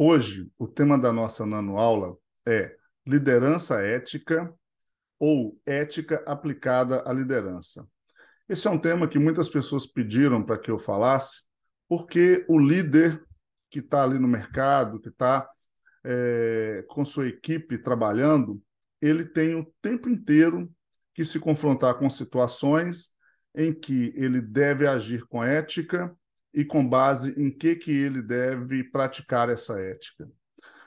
Hoje, o tema da nossa nanoaula é liderança ética ou ética aplicada à liderança. Esse é um tema que muitas pessoas pediram para que eu falasse, porque o líder que está ali no mercado, que está com sua equipe trabalhando, ele tem o tempo inteiro que se confrontar com situações em que ele deve agir com ética e com base em que ele deve praticar essa ética.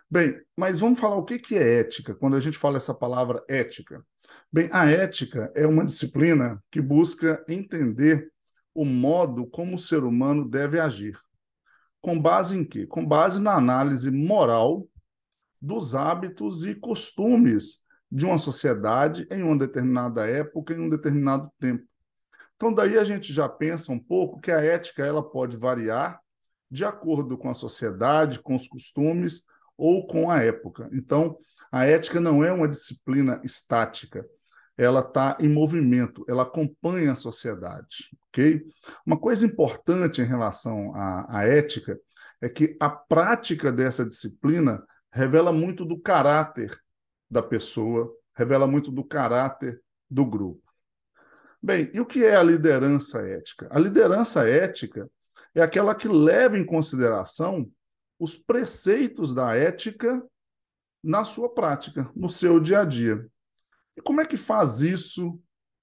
Bem, mas vamos falar o que é ética, quando a gente fala essa palavra ética. Bem, a ética é uma disciplina que busca entender o modo como o ser humano deve agir. Com base em quê? Com base na análise moral dos hábitos e costumes de uma sociedade em uma determinada época, em um determinado tempo. Então, daí a gente já pensa um pouco que a ética ela pode variar de acordo com a sociedade, com os costumes ou com a época. Então, a ética não é uma disciplina estática, ela está em movimento, ela acompanha a sociedade, ok? Uma coisa importante em relação à ética é que a prática dessa disciplina revela muito do caráter da pessoa, revela muito do caráter do grupo. Bem, e o que é a liderança ética? A liderança ética é aquela que leva em consideração os preceitos da ética na sua prática, no seu dia a dia. E como é que faz isso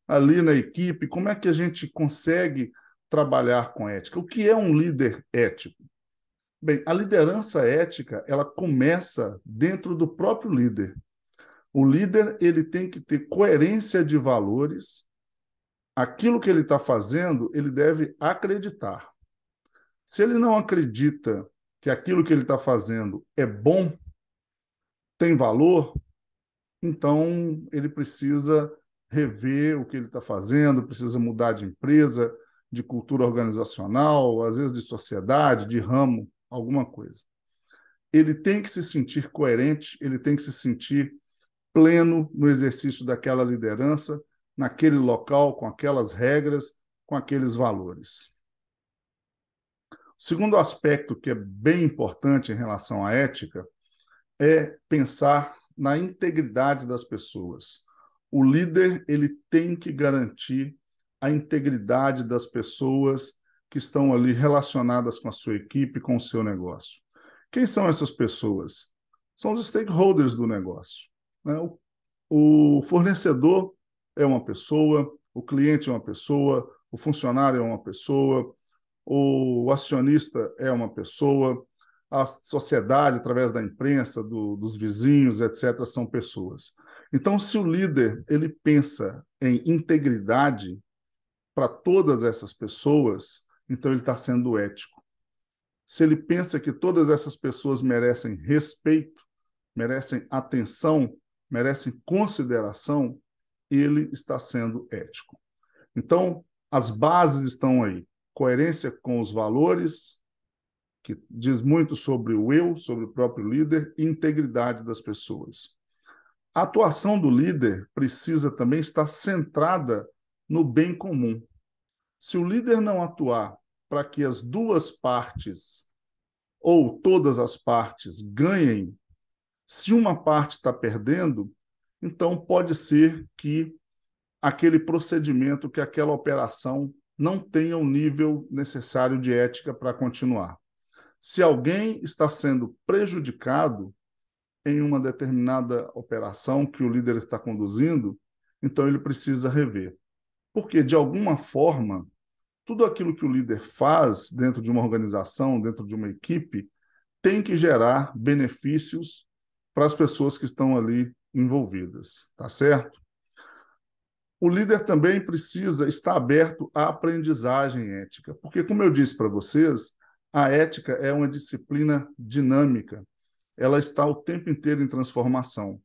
ali na equipe? Como é que a gente consegue trabalhar com ética? O que é um líder ético? Bem, a liderança ética, ela começa dentro do próprio líder. O líder, ele tem que ter coerência de valores. Aquilo que ele está fazendo, ele deve acreditar. Se ele não acredita que aquilo que ele está fazendo é bom, tem valor, então ele precisa rever o que ele está fazendo, precisa mudar de empresa, de cultura organizacional, às vezes de sociedade, de ramo, alguma coisa. Ele tem que se sentir coerente, ele tem que se sentir pleno no exercício daquela liderança, naquele local, com aquelas regras, com aqueles valores. O segundo aspecto que é bem importante em relação à ética é pensar na integridade das pessoas. O líder ele tem que garantir a integridade das pessoas que estão ali relacionadas com a sua equipe, com o seu negócio. Quem são essas pessoas? São os stakeholders do negócio, né? O fornecedor é uma pessoa, o cliente é uma pessoa, o funcionário é uma pessoa, o acionista é uma pessoa, a sociedade, através da imprensa, dos vizinhos, etc., são pessoas. Então, se o líder ele pensa em integridade para todas essas pessoas, então ele está sendo ético. Se ele pensa que todas essas pessoas merecem respeito, merecem atenção, merecem consideração, ele está sendo ético. Então, as bases estão aí. Coerência com os valores, que diz muito sobre o eu, sobre o próprio líder, e integridade das pessoas. A atuação do líder precisa também estar centrada no bem comum. Se o líder não atuar para que as duas partes ou todas as partes ganhem, se uma parte está perdendo, então pode ser que aquele procedimento, que aquela operação não tenha o nível necessário de ética para continuar. Se alguém está sendo prejudicado em uma determinada operação que o líder está conduzindo, então ele precisa rever. Porque, de alguma forma, tudo aquilo que o líder faz dentro de uma organização, dentro de uma equipe, tem que gerar benefícios para as pessoas que estão ali envolvidas, tá certo? O líder também precisa estar aberto à aprendizagem ética, porque, como eu disse para vocês, a ética é uma disciplina dinâmica, ela está o tempo inteiro em transformação.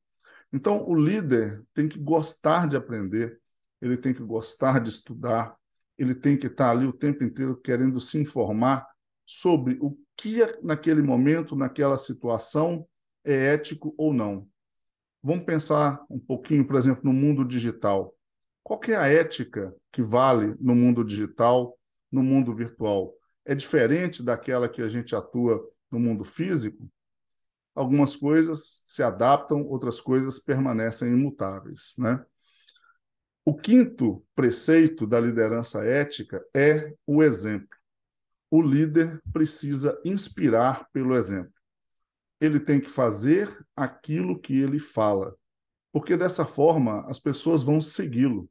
Então, o líder tem que gostar de aprender, ele tem que gostar de estudar, ele tem que estar ali o tempo inteiro querendo se informar sobre o que naquele momento, naquela situação, é ético ou não. Vamos pensar um pouquinho, por exemplo, no mundo digital. Qual que é a ética que vale no mundo digital, no mundo virtual? É diferente daquela que a gente atua no mundo físico? algumas coisas se adaptam, outras coisas permanecem imutáveis, né? O quinto preceito da liderança ética é o exemplo. O líder precisa inspirar pelo exemplo. Ele tem que fazer aquilo que ele fala, porque dessa forma as pessoas vão segui-lo.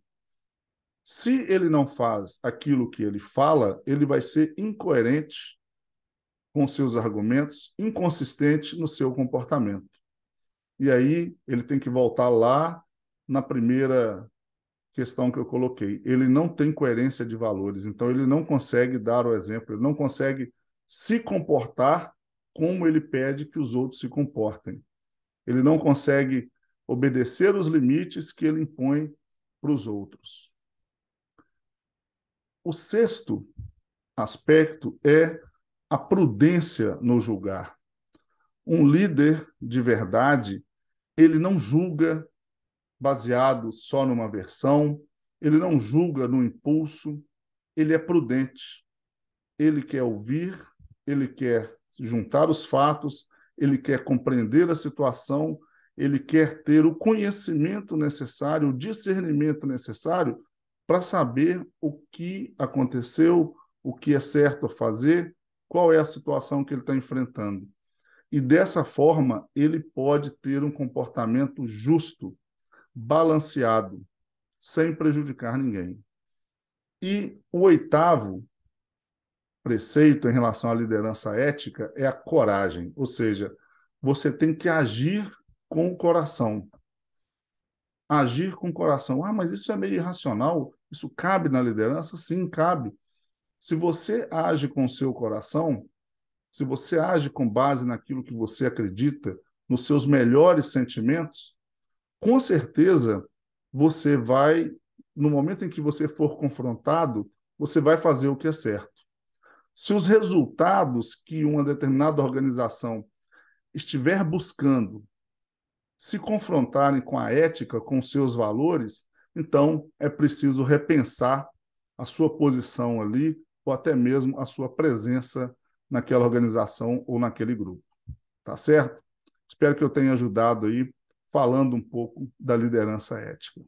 Se ele não faz aquilo que ele fala, ele vai ser incoerente com seus argumentos, inconsistente no seu comportamento. E aí ele tem que voltar lá na primeira questão que eu coloquei. Ele não tem coerência de valores, então ele não consegue dar o exemplo, ele não consegue se comportar como ele pede que os outros se comportem. Ele não consegue obedecer os limites que ele impõe para os outros. O sexto aspecto é a prudência no julgar. Um líder de verdade, ele não julga baseado só numa versão, ele não julga no impulso, ele é prudente. Ele quer ouvir, ele quer juntar os fatos, ele quer compreender a situação, ele quer ter o conhecimento necessário, o discernimento necessário para saber o que aconteceu, o que é certo a fazer, qual é a situação que ele está enfrentando. E dessa forma, ele pode ter um comportamento justo, balanceado, sem prejudicar ninguém. E o oitavo preceito em relação à liderança ética é a coragem, ou seja, você tem que agir com o coração. Agir com o coração. Ah, mas isso é meio irracional. Isso cabe na liderança? Sim, cabe. Se você age com o seu coração, se você age com base naquilo que você acredita, nos seus melhores sentimentos, com certeza você vai, no momento em que você for confrontado, você vai fazer o que é certo. Se os resultados que uma determinada organização estiver buscando se confrontarem com a ética, com seus valores, então é preciso repensar a sua posição ali, ou até mesmo a sua presença naquela organização ou naquele grupo. Tá certo? Espero que eu tenha ajudado aí falando um pouco da liderança ética.